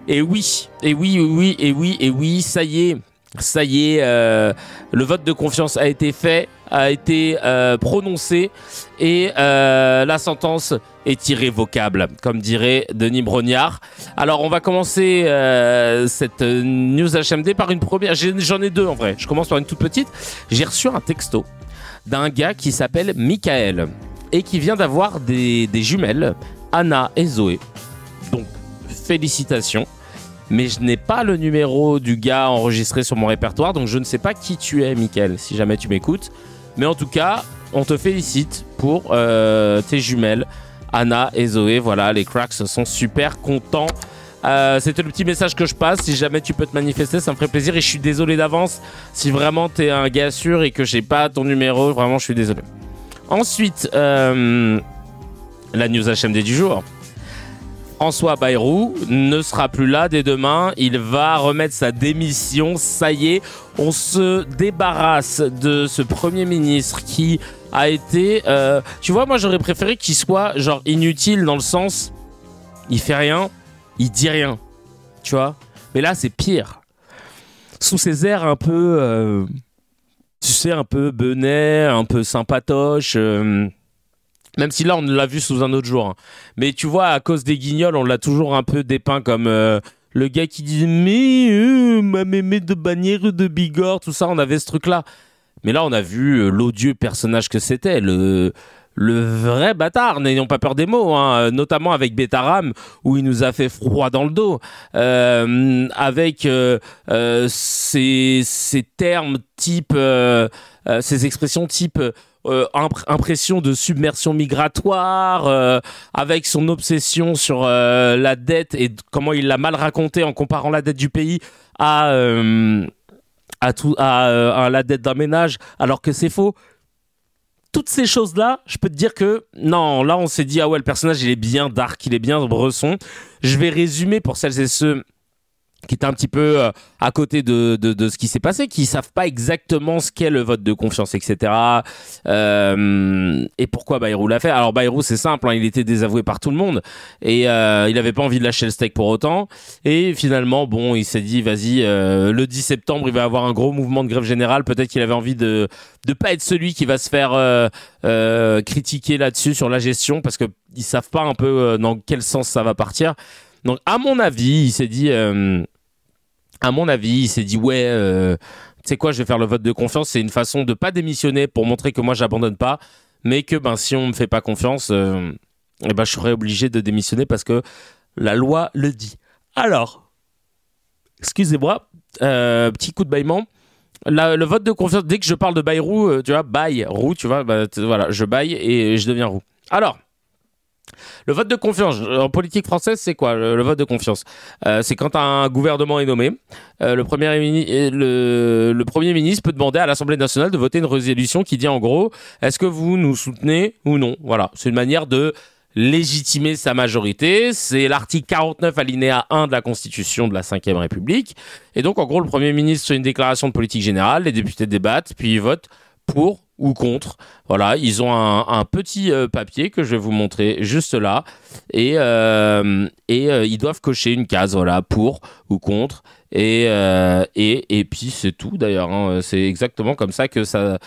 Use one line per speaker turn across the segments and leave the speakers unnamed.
Et oui, et oui, et oui, et oui, et oui, ça y est, le vote de confiance a été fait, a été prononcé, et la sentence est irrévocable, comme dirait Denis Brognard. Alors, on va commencer cette news HMD par une première. J'en ai deux en vrai. Je commence par une toute petite. J'ai reçu un texto d'un gars qui s'appelle Michael et qui vient d'avoir des jumelles, Anna et Zoé. Donc, félicitations. Mais je n'ai pas le numéro du gars enregistré sur mon répertoire, donc je ne sais pas qui tu es, Michael, si jamais tu m'écoutes. Mais en tout cas, on te félicite pour tes jumelles, Anna et Zoé. Voilà, les cracks sont super contents. C'était le petit message que je passe. Si jamais tu peux te manifester, ça me ferait plaisir. Et je suis désolé d'avance si vraiment t'es un gars sûr et que j'ai pas ton numéro. Vraiment, je suis désolé. Ensuite, la news HMD du jour. François Bayrou ne sera plus là dès demain. Il va remettre sa démission. Ça y est, on se débarrasse de ce Premier ministre qui a été... tu vois, moi, j'aurais préféré qu'il soit genre inutile dans le sens... Il fait rien, il dit rien. Tu vois. Mais là, c'est pire. Sous ses airs un peu... tu sais, un peu benet, un peu sympatoche... Même si là, on l'a vu sous un autre jour. Hein. Mais tu vois, à cause des guignols, on l'a toujours un peu dépeint comme le gars qui disait « Mais ma mémé de bannière de Bigorre », tout ça, on avait ce truc-là. Mais là, on a vu l'odieux personnage que c'était, le vrai bâtard, n'ayons pas peur des mots, hein, notamment avec Betaram, où il nous a fait froid dans le dos, avec ces termes type, ces expressions type... impression de submersion migratoire, avec son obsession sur la dette et comment il l'a mal raconté en comparant la dette du pays à la dette d'un ménage, alors que c'est faux. Toutes ces choses-là, je peux te dire que non, là on s'est dit ah ouais, le personnage il est bien dark, il est bien bresson. Je vais résumer pour celles et ceux qui étaient un petit peu à côté de ce qui s'est passé, qui savent pas exactement ce qu'est le vote de confiance, etc. Et pourquoi Bayrou l'a fait. Alors Bayrou, c'est simple, hein, il était désavoué par tout le monde et il avait pas envie de lâcher le steak pour autant. Et finalement, bon, il s'est dit, vas-y, le 10 septembre, il va y avoir un gros mouvement de grève générale. Peut-être qu'il avait envie de pas être celui qui va se faire critiquer là-dessus sur la gestion, parce que ils savent pas un peu dans quel sens ça va partir. Donc, à mon avis, il s'est dit, ouais, tu sais quoi, je vais faire le vote de confiance. C'est une façon de pas démissionner pour montrer que moi, j'abandonne pas, mais que si on me fait pas confiance, je serai obligé de démissionner parce que la loi le dit. Alors, excusez-moi, petit coup de bâillement. Le vote de confiance, dès que je parle de Bayrou, tu vois, Bayrou, tu vois, voilà, je baille et je deviens roux. Alors, le vote de confiance, en politique française, c'est quoi le vote de confiance? C'est quand un gouvernement est nommé, le Premier ministre peut demander à l'Assemblée nationale de voter une résolution qui dit en gros, est-ce que vous nous soutenez ou non? Voilà, c'est une manière de légitimer sa majorité. C'est l'article 49 alinéa 1 de la Constitution de la 5e République. Et donc, en gros, le Premier ministre fait une déclaration de politique générale, les députés débattent, puis ils votent pour ou contre. Voilà, ils ont un petit papier que je vais vous montrer juste là et ils doivent cocher une case, voilà, pour ou contre et puis c'est tout d'ailleurs, hein. C'est exactement comme ça que ça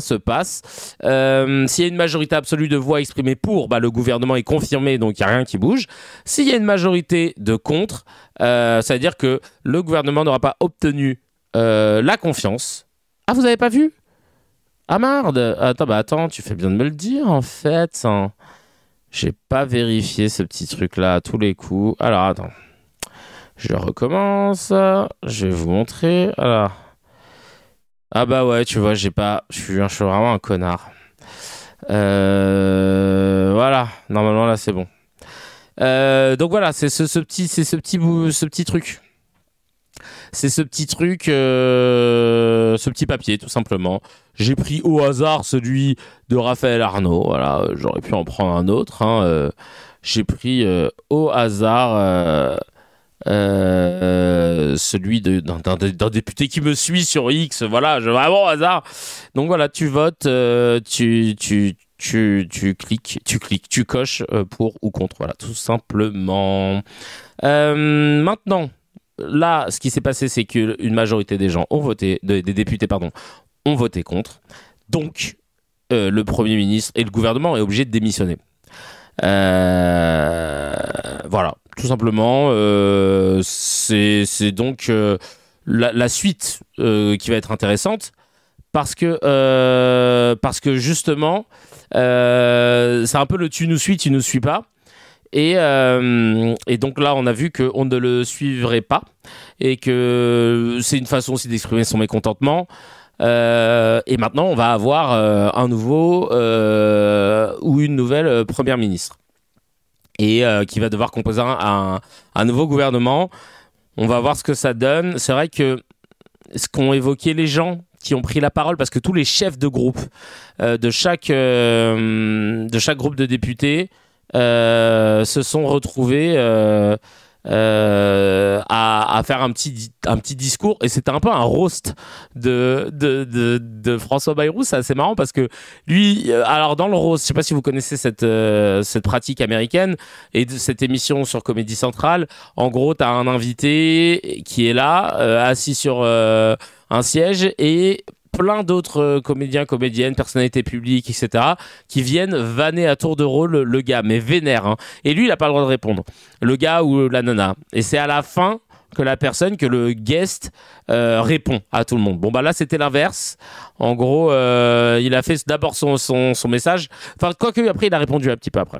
se passe. S'il y a une majorité absolue de voix exprimées pour, le gouvernement est confirmé, donc il n'y a rien qui bouge. S'il y a une majorité de contre, ça veut dire que le gouvernement n'aura pas obtenu la confiance. Ah, vous n'avez pas vu? Ah merde, attends, tu fais bien de me le dire en fait. Hein. J'ai pas vérifié ce petit truc-là à tous les coups. Alors attends, je recommence. Je vais vous montrer. Alors, ah bah ouais, tu vois, je suis vraiment un connard. Voilà, normalement là c'est bon. Donc voilà, c'est ce petit truc. C'est ce petit truc, ce petit papier, tout simplement. J'ai pris au hasard celui de Raphaël Arnaud. Voilà, j'aurais pu en prendre un autre. Hein. J'ai pris au hasard celui d'un député qui me suit sur X. Voilà, vraiment au hasard. Donc voilà, tu votes, tu tu coches pour ou contre. Voilà, tout simplement. Maintenant, là, ce qui s'est passé, c'est qu'une majorité des gens ont voté, des députés, pardon, ont voté contre. Donc, le Premier ministre et le gouvernement est obligé de démissionner. Voilà, tout simplement. C'est donc la suite qui va être intéressante parce que justement, c'est un peu le tu nous suis pas. Et donc là, on a vu qu'on ne le suivrait pas et que c'est une façon aussi d'exprimer son mécontentement. Et maintenant, on va avoir un nouveau ou une nouvelle première ministre et qui va devoir composer un nouveau gouvernement. On va voir ce que ça donne. C'est vrai que ce qu'ont évoqué les gens qui ont pris la parole, parce que tous les chefs de groupe de chaque groupe de députés se sont retrouvés à faire un petit discours, et c'était un peu un roast de François Bayrou. C'est assez marrant parce que lui, alors dans le roast, je sais pas si vous connaissez cette pratique américaine et de cette émission sur Comédie Centrale. En gros, t'as un invité qui est là, assis sur un siège, et plein d'autres comédiens, comédiennes, personnalités publiques, etc., qui viennent vanner à tour de rôle le gars, mais vénère. Hein. Et lui, il n'a pas le droit de répondre. Le gars ou la nana. Et c'est à la fin que le guest répond à tout le monde. Bon, bah là, c'était l'inverse. En gros, il a fait d'abord son message. Enfin, quoique, après, il a répondu un petit peu après.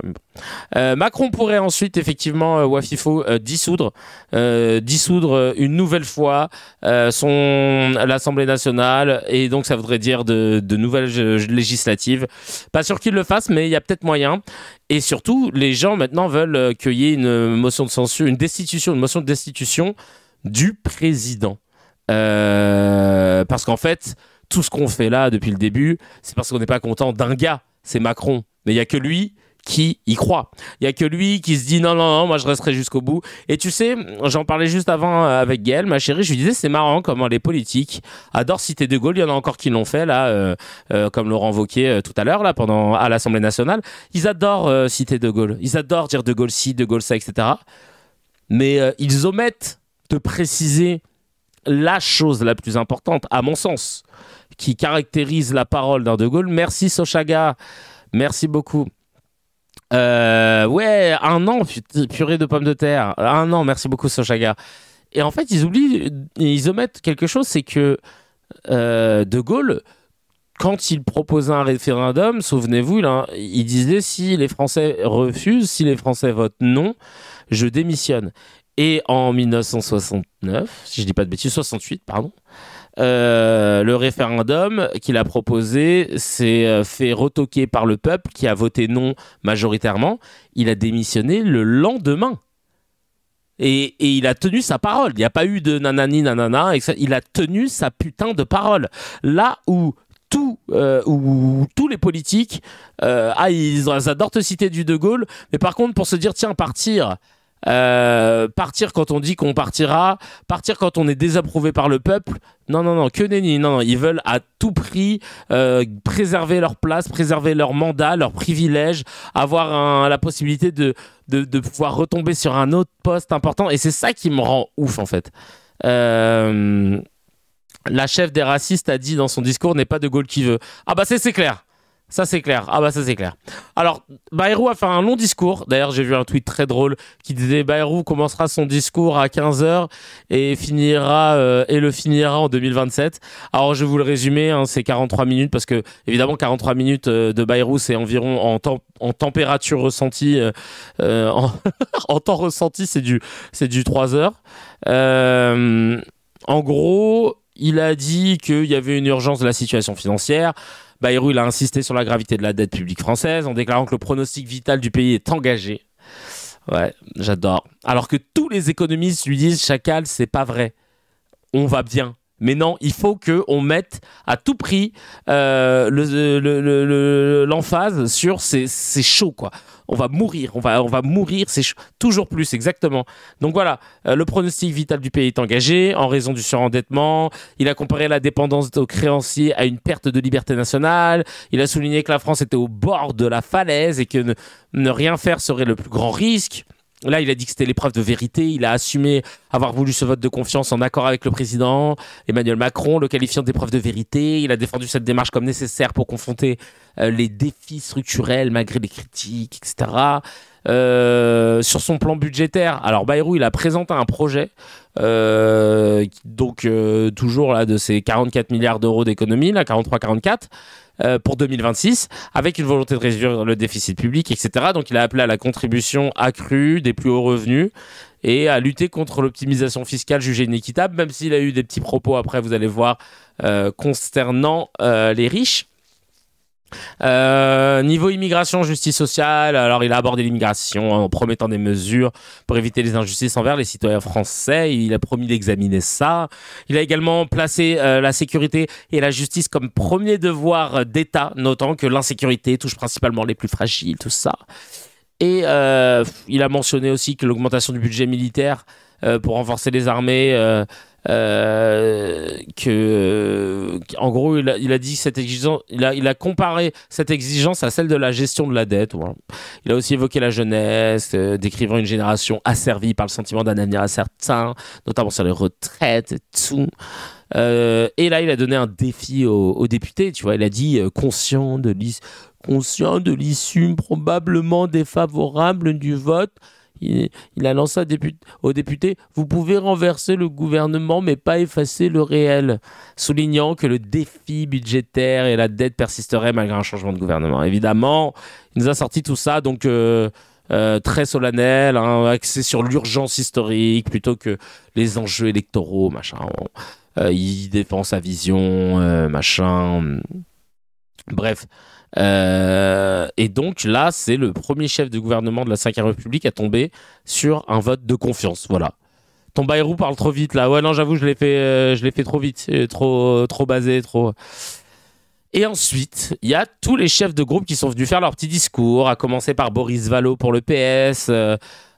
Macron pourrait ensuite, effectivement, Wafifo, dissoudre une nouvelle fois l'Assemblée nationale. Et donc, ça voudrait dire de nouvelles législatives. Pas sûr qu'il le fasse, mais il y a peut-être moyen. Et surtout, les gens, maintenant, veulent qu'il y ait une motion de censure, une motion de destitution du président. Parce qu'en fait, tout ce qu'on fait là depuis le début, c'est parce qu'on n'est pas content d'un gars, c'est Macron. Mais il n'y a que lui qui y croit. Il n'y a que lui qui se dit non, moi je resterai jusqu'au bout. Et tu sais, j'en parlais juste avant avec Gaëlle, ma chérie, je lui disais c'est marrant comment les politiques adorent citer De Gaulle. Il y en a encore qui l'ont fait là, comme Laurent Wauquiez tout à l'heure là, à l'Assemblée nationale. Ils adorent citer De Gaulle. Ils adorent dire De Gaulle ci, De Gaulle ça, etc. Mais ils omettent de préciser la chose la plus importante, à mon sens, qui caractérise la parole d'un De Gaulle. Merci Sochaga, merci beaucoup. Ouais, 1 an, purée de pommes de terre. 1 an, merci beaucoup Sochaga. Et en fait, ils omettent quelque chose, c'est que De Gaulle, quand il proposait un référendum, souvenez-vous, il disait si les Français refusent, si les Français votent non, je démissionne. Et en 1969, si je dis pas de bêtises, 68, pardon, le référendum qu'il a proposé s'est fait retoquer par le peuple qui a voté non majoritairement. Il a démissionné le lendemain. Et il a tenu sa parole. Il n'y a pas eu de nanani nanana. Il a tenu sa putain de parole. Là où tous les politiques, ils adorent te citer du De Gaulle, mais par contre, pour se dire, tiens, partir quand on dit qu'on partira, partir quand on est désapprouvé par le peuple, non, que nenni, non, ils veulent à tout prix préserver leur place, préserver leur mandat, leur privilège, avoir la possibilité de pouvoir retomber sur un autre poste important, et c'est ça qui me rend ouf en fait. La chef des racistes a dit dans son discours, n'est pas De Gaulle qui veut. Ah bah c'est clair. Ça c'est clair. Ah bah ça c'est clair. Alors Bayrou a fait un long discours. D'ailleurs j'ai vu un tweet très drôle qui disait Bayrou commencera son discours à 15h et le finira en 2027. Alors je vais vous le résumer, hein, c'est 43 minutes parce que évidemment 43 minutes de Bayrou c'est environ en température ressentie en temps ressenti c'est du 3 heures. En gros, il a dit qu'il y avait une urgence de la situation financière. Bayrou, il a insisté sur la gravité de la dette publique française en déclarant que le pronostic vital du pays est engagé. Ouais, j'adore. Alors que tous les économistes lui disent Chacal, c'est pas vrai. On va bien. Mais non, il faut qu'on mette à tout prix l'emphase sur c'est chaud, quoi. On va mourir, on va mourir, c'est toujours plus, exactement. Donc voilà, le pronostic vital du pays est engagé en raison du surendettement. Il a comparé la dépendance aux créanciers à une perte de liberté nationale. Il a souligné que la France était au bord de la falaise et que ne rien faire serait le plus grand risque. Là, il a dit que c'était l'épreuve de vérité. Il a assumé avoir voulu ce vote de confiance en accord avec le président Emmanuel Macron, le qualifiant d'épreuve de vérité. Il a défendu cette démarche comme nécessaire pour confronter les défis structurels malgré les critiques, etc. Sur son plan budgétaire, alors Bayrou, il a présenté un projet, toujours là de ces 44 milliards d'euros d'économie, là 43-44. Pour 2026, avec une volonté de réduire le déficit public, etc. Donc il a appelé à la contribution accrue des plus hauts revenus et à lutter contre l'optimisation fiscale jugée inéquitable, même s'il a eu des petits propos après, vous allez voir, concernant les riches. Niveau immigration, justice sociale, alors il a abordé l'immigration en promettant des mesures pour éviter les injustices envers les citoyens français. Il a promis d'examiner ça. Il a également placé la sécurité et la justice comme premier devoir d'État, notant que l'insécurité touche principalement les plus fragiles, tout ça. Et il a mentionné aussi que l'augmentation du budget militaire pour renforcer les armées, en gros, il a dit cette exigence, il a comparé cette exigence à celle de la gestion de la dette. Voilà. Il a aussi évoqué la jeunesse, décrivant une génération asservie par le sentiment d'un avenir incertain, notamment sur les retraites et tout. Et là, il a donné un défi aux députés. Tu vois, il a dit conscient de l'issue probablement défavorable du vote. Il a lancé aux députés « Vous pouvez renverser le gouvernement, mais pas effacer le réel », soulignant que le défi budgétaire et la dette persisteraient malgré un changement de gouvernement. Évidemment, il nous a sorti tout ça, donc très solennel, hein, axé sur l'urgence historique plutôt que les enjeux électoraux, machin. Il défend sa vision, machin. Bref. Et donc là, c'est le premier chef de gouvernement de la 5e République à tomber sur un vote de confiance. Voilà. Ton Bayrou parle trop vite là. Ouais, non, j'avoue, je l'ai fait trop vite, trop basé, trop. Et ensuite, il y a tous les chefs de groupe qui sont venus faire leur petit discours, à commencer par Boris Vallaud pour le PS,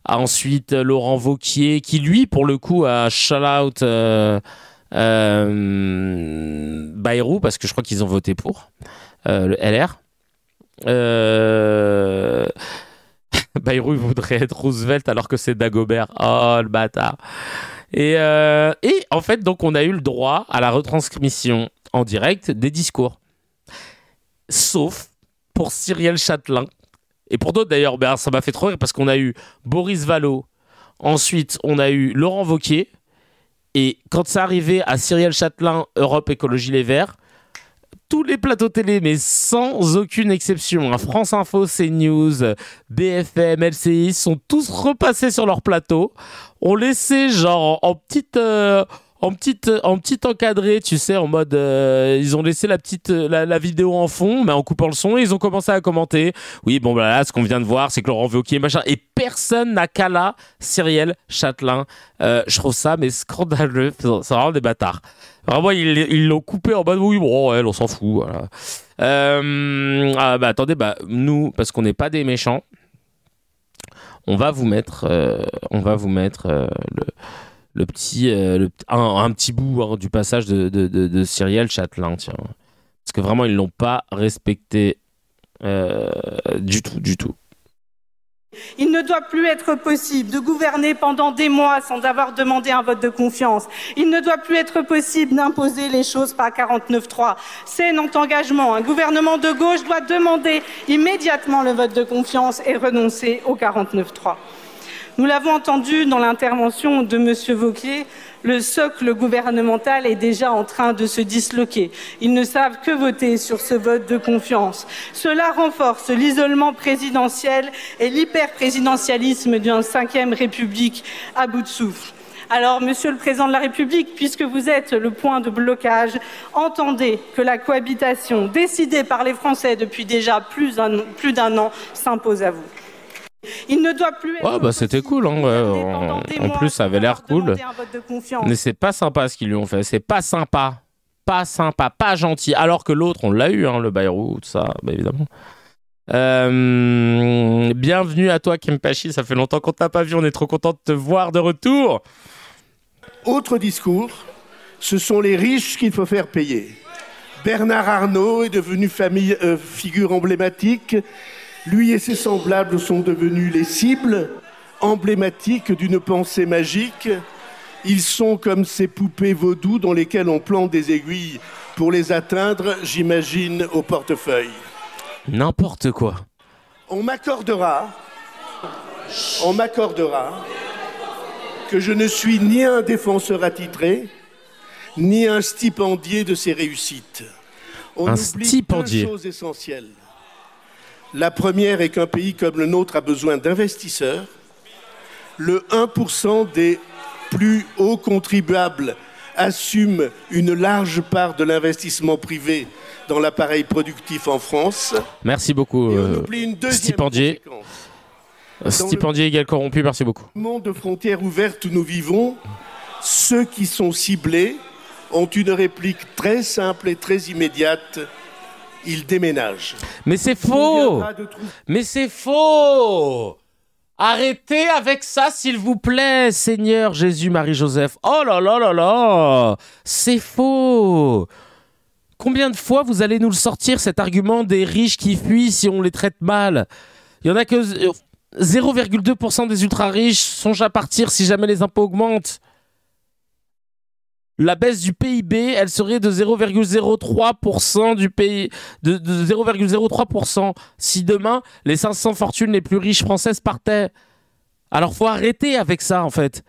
ensuite Laurent Wauquiez, qui lui, pour le coup, a shout-out Bayrou, parce que je crois qu'ils ont voté pour. Le LR. Bayrou voudrait être Roosevelt alors que c'est Dagobert. Oh, le bâtard. Et en fait, donc, on a eu le droit à la retransmission en direct des discours. Sauf pour Cyrielle Châtelain. Et pour d'autres, d'ailleurs, ben, ça m'a fait trop rire parce qu'on a eu Boris Vallaud. Ensuite, on a eu Laurent Wauquiez. Et quand c'est arrivé à Cyrielle Châtelain, Europe Écologie Les Verts, tous les plateaux télé, mais sans aucune exception, hein, France Info, CNews, BFM, LCI, sont tous repassés sur leur plateau. On laissait genre en petit encadré, tu sais, en mode ils ont laissé la vidéo en fond, mais en coupant le son, et ils ont commencé à commenter. Oui, bon, bah là, ce qu'on vient de voir, c'est que Laurent Wauquiez, machin, et personne n'a qu'à la Cyrielle Châtelain. Je trouve ça, mais scandaleux. C'est vraiment des bâtards. Vraiment, ils l'ont coupé en mode oui, bon, ouais, on s'en fout. Voilà. Attendez, nous, parce qu'on n'est pas des méchants, on va vous mettre le petit, un petit bout, hein, du passage de Cyrielle Châtelain, tiens. Parce que vraiment, ils l'ont pas respecté du tout.
Il ne doit plus être possible de gouverner pendant des mois sans avoir demandé un vote de confiance. Il ne doit plus être possible d'imposer les choses par 49.3. C'est notre engagement. Un gouvernement de gauche doit demander immédiatement le vote de confiance et renoncer au 49.3. Nous l'avons entendu dans l'intervention de M. Wauquiez, le socle gouvernemental est déjà en train de se disloquer. Ils ne savent que voter sur ce vote de confiance. Cela renforce l'isolement présidentiel et l'hyper-présidentialisme d'une 5e République à bout de souffle. Alors, Monsieur le Président de la République, puisque vous êtes le point de blocage, entendez que la cohabitation décidée par les Français depuis déjà plus d'un an s'impose à vous. Il ne doit plus être
Ouais, bah c'était cool, hein. En plus, ça avait l'air cool. Mais c'est pas sympa ce qu'ils lui ont fait. C'est pas sympa. Pas sympa, pas gentil. Alors que l'autre, on l'a eu, hein, le Bayrou, tout ça, bah, évidemment. Bienvenue à toi, Kempachi. Ça fait longtemps qu'on t'a pas vu. On est trop content de te voir de retour.
Autre discours, ce sont les riches qu'il faut faire payer. Bernard Arnault est devenu figure emblématique. Lui et ses semblables sont devenus les cibles emblématiques d'une pensée magique. Ils sont comme ces poupées vaudou dans lesquelles on plante des aiguilles pour les atteindre, j'imagine, au portefeuille.
N'importe quoi.
On m'accordera que je ne suis ni un défenseur attitré, ni un stipendié de ces réussites. On oublie deux choses essentielles. La première est qu'un pays comme le nôtre a besoin d'investisseurs. Le 1% des plus hauts contribuables assume une large part de l'investissement privé dans l'appareil productif en France.
Merci beaucoup, stipendié. Stipendié égal corrompu, merci beaucoup.
Dans le monde de frontières ouvertes où nous vivons, ceux qui sont ciblés ont une réplique très simple et très immédiate. Ils déménagent.
Mais c'est faux! Mais c'est faux! Arrêtez avec ça, s'il vous plaît, Seigneur Jésus, Marie-Joseph. Oh là là là là! C'est faux! Combien de fois vous allez nous le sortir, cet argument des riches qui fuient si on les traite mal? Il y en a que 0,2% des ultra-riches songent à partir si jamais les impôts augmentent. La baisse du PIB, elle serait de 0,03% du pays, de 0,03% si demain les 500 fortunes les plus riches françaises partaient. Alors faut arrêter avec ça en fait.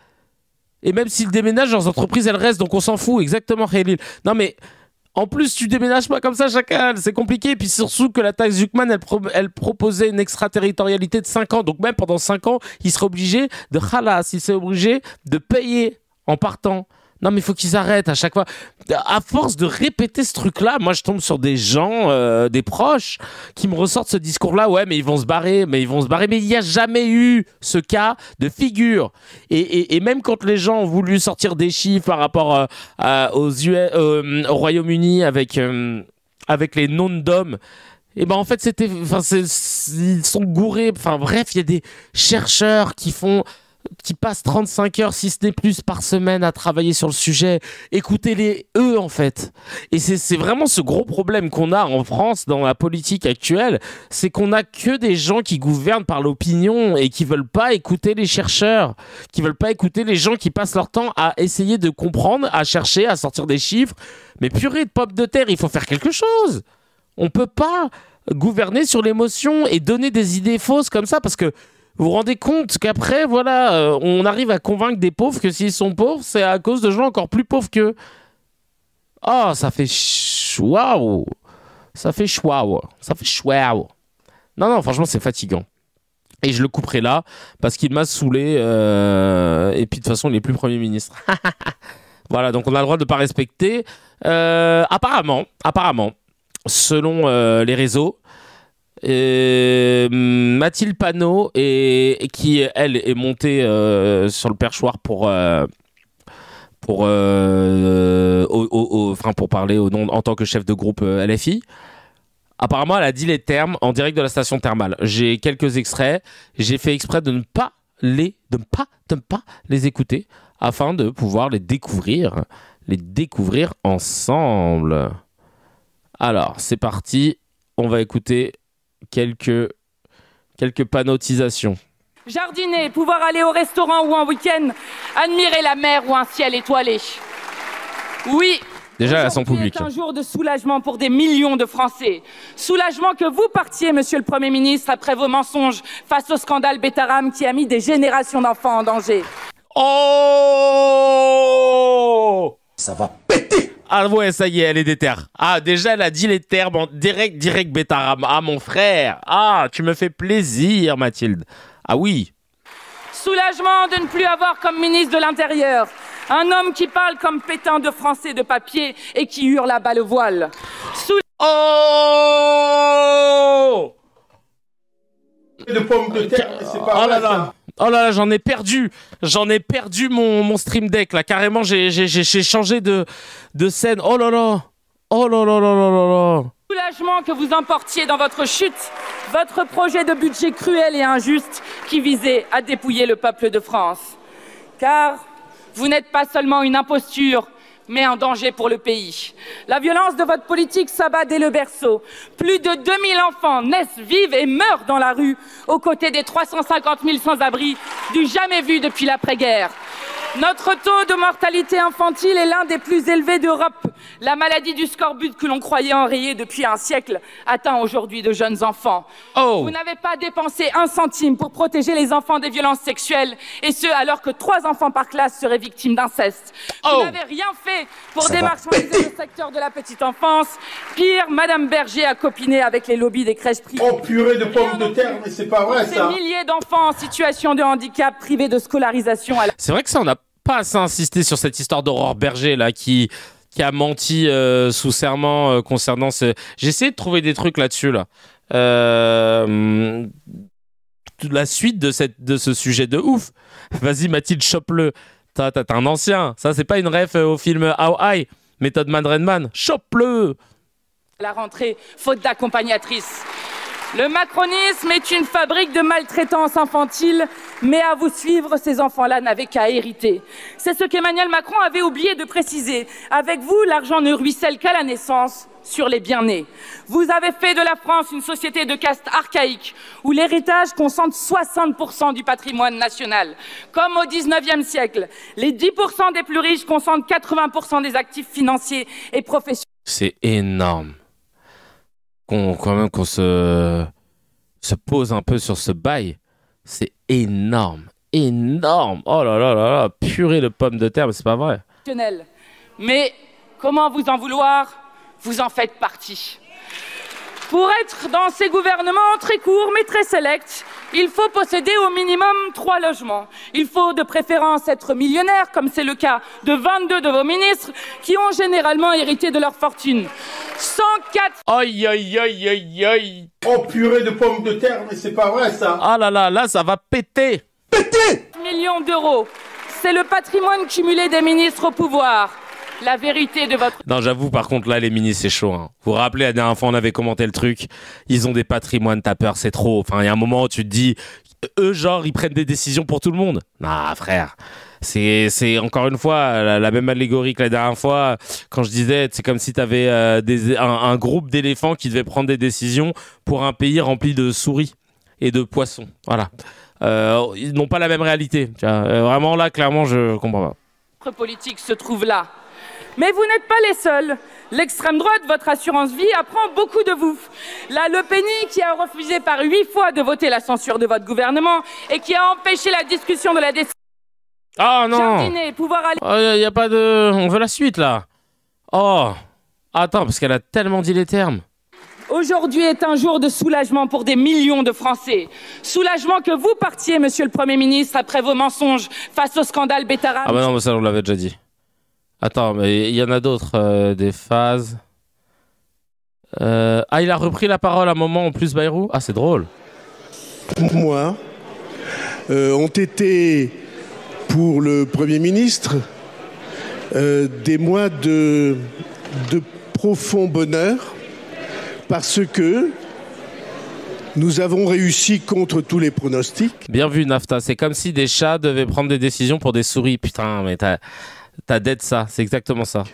Et même s'ils déménagent, leurs entreprises elles restent, donc on s'en fout, exactement Khalil. Non mais en plus tu déménages pas comme ça chacal, c'est compliqué. Puis surtout que la taxe Zuckman elle proposait une extraterritorialité de 5 ans, donc même pendant 5 ans il serait obligé de khalas, il serait obligé de payer en partant. Non mais il faut qu'ils arrêtent à chaque fois. À force de répéter ce truc-là, moi je tombe sur des gens, des proches, qui me ressortent ce discours-là. Ouais, mais ils vont se barrer, mais il n'y a jamais eu ce cas de figure. Et même quand les gens ont voulu sortir des chiffres par rapport au Royaume-Uni avec les noms d'hommes, et ben en fait ils sont gourés. Enfin bref, il y a des chercheurs qui passent 35 heures, si ce n'est plus, par semaine à travailler sur le sujet. Écoutez-les, eux, en fait. Et c'est vraiment ce gros problème qu'on a en France dans la politique actuelle, c'est qu'on n'a que des gens qui gouvernent par l'opinion et qui veulent pas écouter les chercheurs, qui veulent pas écouter les gens qui passent leur temps à essayer de comprendre, à chercher, à sortir des chiffres. Mais purée de pommes de terre, il faut faire quelque chose. On peut pas gouverner sur l'émotion et donner des idées fausses comme ça, parce que vous vous rendez compte qu'après, voilà, on arrive à convaincre des pauvres que s'ils sont pauvres, c'est à cause de gens encore plus pauvres qu'eux. Oh, ça fait waouh. Ça fait chouaou. Ça fait chouaou. Non, franchement, c'est fatigant. Et je le couperai là, parce qu'il m'a saoulé. Et puis, de toute façon, il n'est plus Premier ministre. Voilà, donc on a le droit de ne pas respecter. Apparemment, selon les réseaux, Mathilde Panot qui elle est montée sur le perchoir pour parler au nom en tant que chef de groupe LFI. Apparemment elle a dit les termes en direct de la station thermale. J'ai quelques extraits, j'ai fait exprès de ne pas les écouter afin de pouvoir les découvrir ensemble. Alors c'est parti, on va écouter quelques panotisations.
Jardiner, pouvoir aller au restaurant ou en week-end, admirer la mer ou un ciel étoilé. Oui.
Déjà à son public.
C'est un jour de soulagement pour des millions de Français. Soulagement que vous partiez, monsieur le Premier ministre, après vos mensonges face au scandale Betaram qui a mis des générations d'enfants en danger.
Oh! Ça va péter! Ah ouais, ça y est, elle est déter. Ah, déjà, elle a dit les termes en direct Betaram. Ah, mon frère. Ah, tu me fais plaisir, Mathilde. Ah oui.
Soulagement de ne plus avoir comme ministre de l'Intérieur un homme qui parle comme Pétain de français de papier et qui hurle à bas le voile.
Oh!
De pommes de terre, mais c'est pas vrai, ça.
Oh là là, j'en ai perdu mon stream deck là, carrément j'ai changé de scène. Oh là là. Oh là là là là là là.
Soulagement que vous emportiez dans votre chute, votre projet de budget cruel et injuste qui visait à dépouiller le peuple de France. Car vous n'êtes pas seulement une imposture, mais un danger pour le pays. La violence de votre politique s'abat dès le berceau. Plus de 2000 enfants naissent, vivent et meurent dans la rue, aux côtés des 350 000 sans-abri du jamais vu depuis l'après-guerre. Notre taux de mortalité infantile est l'un des plus élevés d'Europe. La maladie du scorbut que l'on croyait enrayée depuis un siècle atteint aujourd'hui de jeunes enfants.
Oh.
Vous n'avez pas dépensé un centime pour protéger les enfants des violences sexuelles, et ce alors que 3 enfants par classe seraient victimes d'inceste. Vous n'avez rien fait pour démarchandiser le secteur de la petite enfance. Pire, Madame Berger a copiné avec les lobbies des crèches privées.
Oh purée de pommes de terre, mais c'est pas vrai ça.
Ces milliers d'enfants en situation de handicap privés de scolarisation.
C'est vrai que ça, on n'a pas assez insisté sur cette histoire d'Aurore Berger là qui a menti sous serment concernant ce... J'ai essayé de trouver des trucs là-dessus là. La suite de ce sujet de ouf. Vas-y Mathilde, chope-le. T'as un ancien. Ça c'est pas une ref au film How High, méthode Man Redman. Chope-le.
La rentrée, faute d'accompagnatrice. Le macronisme est une fabrique de maltraitance infantile, mais à vous suivre, ces enfants-là n'avaient qu'à hériter. C'est ce qu'Emmanuel Macron avait oublié de préciser. Avec vous, l'argent ne ruisselle qu'à la naissance, sur les bien-nés. Vous avez fait de la France une société de caste archaïque, où l'héritage concentre 60% du patrimoine national. Comme au 19e siècle, les 10% des plus riches concentrent 80% des actifs financiers et professionnels.
C'est énorme. Quand même qu'on se pose un peu sur ce bail, c'est énorme, énorme. Oh là là là là, purée de pommes de terre, mais c'est pas vrai.
Mais comment vous en vouloir? Vous en faites partie. Pour être dans ces gouvernements très courts mais très sélects, il faut posséder au minimum 3 logements. Il faut de préférence être millionnaire, comme c'est le cas de 22 de vos ministres, qui ont généralement hérité de leur fortune. 104...
Aïe, aïe, aïe, aïe, aïe.
Oh purée de pommes de terre, mais c'est pas vrai ça.
Ah là là, là ça va péter.
Péter
millions d'euros. C'est le patrimoine cumulé des ministres au pouvoir. La vérité de votre...
Non, j'avoue, par contre, là, les ministres, c'est chaud. Hein. Vous vous rappelez, la dernière fois, on avait commenté le truc. Ils ont des patrimoines, t'as peur, c'est trop. Enfin, il y a un moment où tu te dis, eux, genre, ils prennent des décisions pour tout le monde. Non, frère. C'est encore une fois la même allégorie que la dernière fois. Quand je disais, c'est comme si t'avais un groupe d'éléphants qui devaient prendre des décisions pour un pays rempli de souris et de poissons. Voilà. Ils n'ont pas la même réalité. Vraiment, là, clairement, je comprends pas.
Votre politique se trouve là. Mais vous n'êtes pas les seuls. L'extrême droite, votre assurance vie, apprend beaucoup de vous. La Le Penny, qui a refusé par 8 fois de voter la censure de votre gouvernement et qui a empêché la discussion de la décision.
Ah non.
Jardiner, pouvoir aller...
y a pas de... On veut la suite, là. Oh. Attends, parce qu'elle a tellement dit les termes.
Aujourd'hui est un jour de soulagement pour des millions de Français. Soulagement que vous partiez, monsieur le Premier ministre, après vos mensonges face au scandale Betterrame.
Ah bah non, mais ça, on l'avait déjà dit. Attends, mais il y en a d'autres, des phases. Ah, il a repris la parole à un moment en plus, Bayrou. Ah, c'est drôle.
Moi, ont été, pour le Premier ministre, des mois de profond bonheur, parce que nous avons réussi contre tous les pronostics.
Bien vu, Nafta. C'est comme si des chats devaient prendre des décisions pour des souris. Putain, mais t'as dead ça, c'est exactement ça.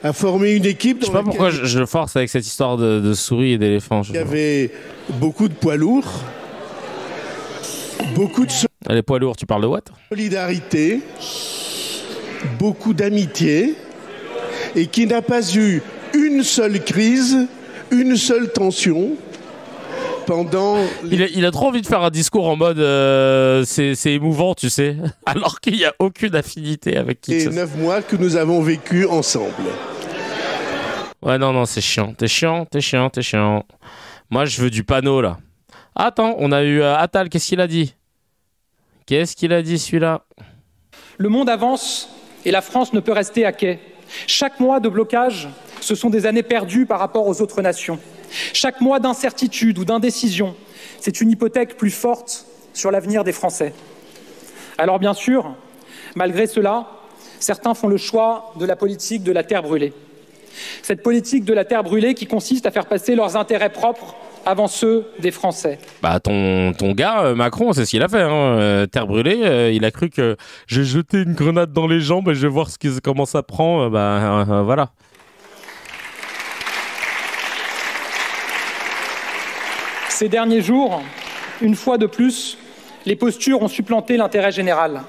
A formé une équipe.
Je sais pas pourquoi je force avec cette histoire de souris et d'éléphants.
Il y avait beaucoup de poids lourds, beaucoup de
les poids lourds, tu parles de what?
Solidarité, beaucoup d'amitié, et qui n'a pas eu une seule crise, une seule tension. Pendant
il a trop envie de faire un discours en mode c'est émouvant, tu sais, alors qu'il n'y a aucune affinité avec qui que ce soit.
9 mois que nous avons vécu ensemble.
Ouais, non, c'est chiant. T'es chiant. Moi, je veux du panneau, là. Attends, on a eu Attal, qu'est-ce qu'il a dit celui-là?
Le monde avance et la France ne peut rester à quai. Chaque mois de blocage, ce sont des années perdues par rapport aux autres nations. Chaque mois d'incertitude ou d'indécision, c'est une hypothèque plus forte sur l'avenir des Français. Alors bien sûr, malgré cela, certains font le choix de la politique de la terre brûlée. Cette politique de la terre brûlée qui consiste à faire passer leurs intérêts propres avant ceux des Français.
Bah ton gars, Macron, c'est ce qu'il a fait. Hein. Terre brûlée, il a cru que j'ai jeté une grenade dans les jambes et je vais voir comment ça prend. Voilà.
Ces derniers jours, une fois de plus, les postures ont supplanté l'intérêt général.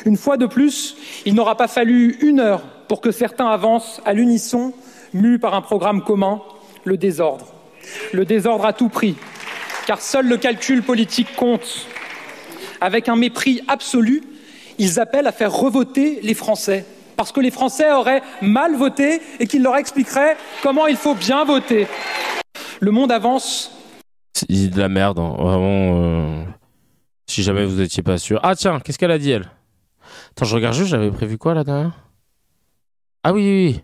Une fois de plus, il n'aura pas fallu 1 heure pour que certains avancent à l'unisson, mus par un programme commun, le désordre. Le désordre à tout prix, car seul le calcul politique compte. Avec un mépris absolu, ils appellent à faire revoter les Français, parce que les Français auraient mal voté et qu'ils leur expliqueraient comment il faut bien voter. Le monde avance.
C'est de la merde, hein. Vraiment. Si jamais vous n'étiez pas sûr. Ah tiens, qu'est-ce qu'elle a dit, elle? Attends, je regarde juste, j'avais prévu quoi là derrière? Ah oui.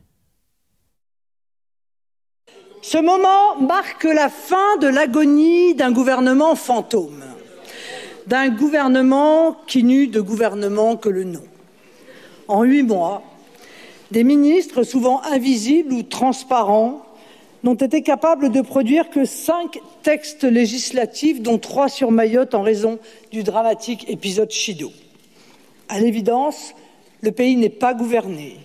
Ce moment marque la fin de l'agonie d'un gouvernement fantôme, d'un gouvernement qui n'eut de gouvernement que le nom. En 8 mois, des ministres souvent invisibles ou transparents n'ont été capables de produire que 5 textes législatifs, dont 3 sur Mayotte en raison du dramatique épisode Chido. À l'évidence, le pays n'est pas gouverné.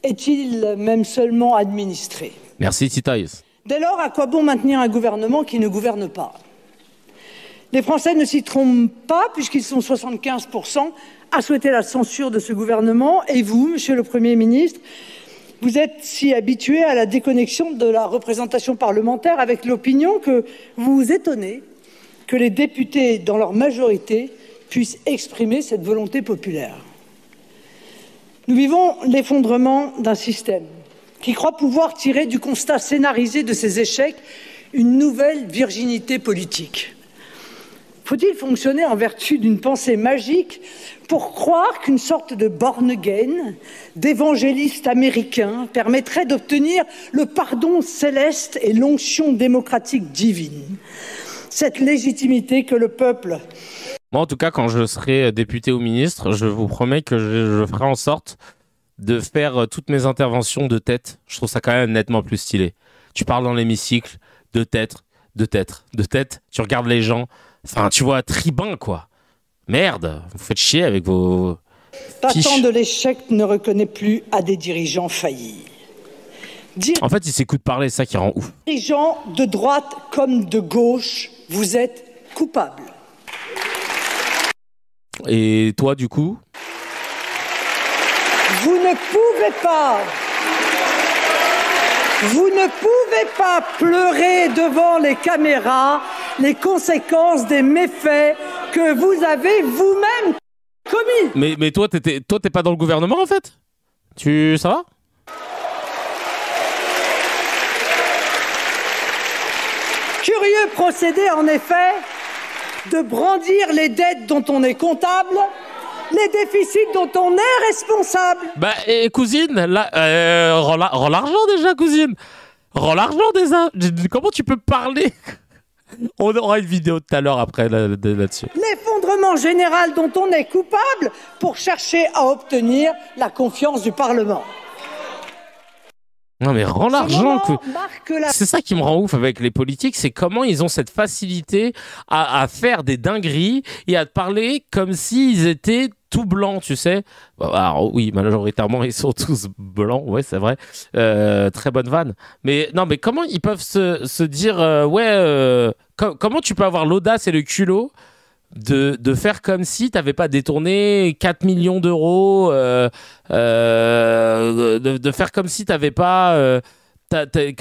Est-il même seulement administré?
Merci Titaïs.
Dès lors, à quoi bon maintenir un gouvernement qui ne gouverne pas? Les Français ne s'y trompent pas, puisqu'ils sont 75% à souhaiter la censure de ce gouvernement. Et vous, monsieur le Premier ministre, vous êtes si habitué à la déconnexion de la représentation parlementaire avec l'opinion que vous vous étonnez que les députés, dans leur majorité, puissent exprimer cette volonté populaire. Nous vivons l'effondrement d'un système qui croit pouvoir tirer du constat scénarisé de ses échecs une nouvelle virginité politique. Faut-il fonctionner en vertu d'une pensée magique pour croire qu'une sorte de born-again, d'évangéliste américain, permettrait d'obtenir le pardon céleste et l'onction démocratique divine? Cette légitimité que le peuple...
Moi, en tout cas, quand je serai député ou ministre, je vous promets que je ferai en sorte de faire toutes mes interventions de tête. Je trouve ça quand même nettement plus stylé. Tu parles dans l'hémicycle, de tête, tu regardes les gens, enfin, tu vois, tribun, quoi. Merde, vous faites chier avec vos fiches.
Passant de l'échec ne reconnaît plus à des dirigeants faillis.
En fait, il s'écoute parler, c'est ça qui rend ouf.
Dirigeants de droite comme de gauche, vous êtes coupables.
Et toi, du coup?
Vous ne pouvez pas pleurer devant les caméras les conséquences des méfaits que vous avez vous-même commis.
Mais toi, t'es pas dans le gouvernement, en fait? Ça va?
Curieux procédé, en effet, de brandir les dettes dont on est comptable, les déficits dont on est responsable.
Bah, cousine, là, rends l'argent déjà, cousine. Rends l'argent déjà. Comment tu peux parler? On aura une vidéo tout à l'heure après là-dessus.
L'effondrement général dont on est coupable pour chercher à obtenir la confiance du Parlement.
Non mais rends l'argent. C'est ça qui me rend ouf avec les politiques, c'est comment ils ont cette facilité à faire des dingueries et à te parler comme s'ils étaient tout blancs, tu sais. Alors oui, majoritairement ils sont tous blancs, ouais c'est vrai. Très bonne vanne. Mais non mais comment ils peuvent se dire comment tu peux avoir l'audace et le culot de faire comme si tu n'avais pas détourné 4 millions d'euros, de faire comme si tu n'avais pas, t'avais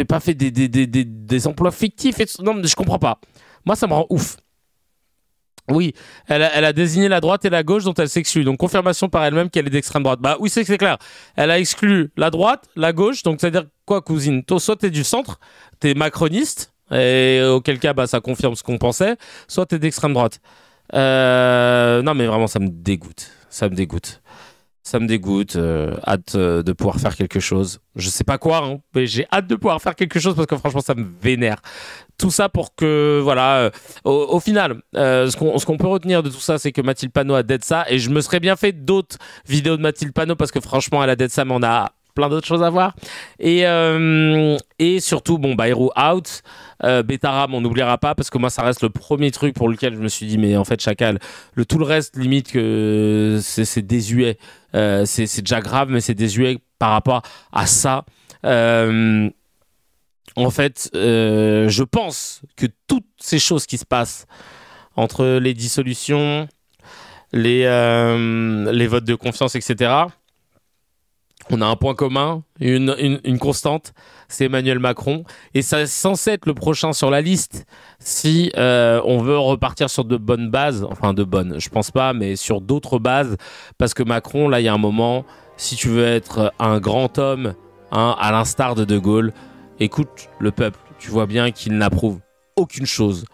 pas fait des emplois fictifs. Non, mais je comprends pas. Moi, ça me rend ouf. Oui, elle a désigné la droite et la gauche dont elle s'exclut. Donc, confirmation par elle-même qu'elle est d'extrême droite. Bah oui, c'est clair. Elle a exclu la droite, la gauche. Donc, c'est-à-dire quoi, cousine? Toi, soit t'es du centre, t'es macroniste. Et auquel cas, bah, ça confirme ce qu'on pensait. Soit t'es d'extrême droite. Non, mais vraiment, ça me dégoûte. Ça me dégoûte. Ça me dégoûte. Hâte de pouvoir faire quelque chose. Je sais pas quoi, hein, mais j'ai hâte de pouvoir faire quelque chose parce que franchement, ça me vénère. Tout ça pour que, voilà, au final, ce qu'on peut retenir de tout ça, c'est que Mathilde Panot a dead ça. Et je me serais bien fait d'autres vidéos de Mathilde Panot parce que franchement, elle a dead ça, mais on a plein d'autres choses à voir. Et surtout, bon, Bayrou out. Betaram, on n'oubliera pas parce que moi, ça reste le premier truc pour lequel je me suis dit, mais en fait, Chacal, tout le reste, limite, que c'est désuet. C'est déjà grave, mais c'est désuet par rapport à ça. En fait, je pense que toutes ces choses qui se passent entre les dissolutions, les votes de confiance, etc., on a un point commun, une constante, c'est Emmanuel Macron. Et ça est censé être le prochain sur la liste si on veut repartir sur de bonnes bases. Enfin, de bonnes, je pense pas, mais sur d'autres bases. Parce que Macron, là, il y a un moment, si tu veux être un grand homme, hein, à l'instar de Gaulle, écoute le peuple. Tu vois bien qu'il n'approuve aucune chose,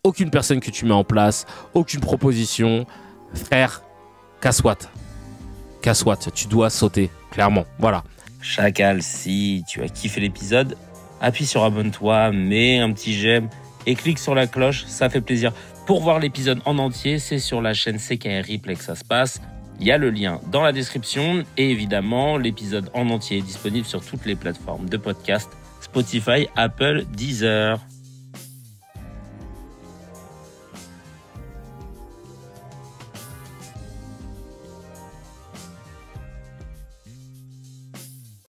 aucune personne que tu mets en place, aucune proposition. Frère, casse-ouate. Casse-ouate, tu dois sauter, clairement. Voilà.
Chacal, si tu as kiffé l'épisode, appuie sur abonne-toi, mets un petit j'aime et clique sur la cloche, ça fait plaisir. Pour voir l'épisode en entier, c'est sur la chaîne CKR Replay que ça se passe. Il y a le lien dans la description et évidemment, l'épisode en entier est disponible sur toutes les plateformes de podcast, Spotify, Apple, Deezer.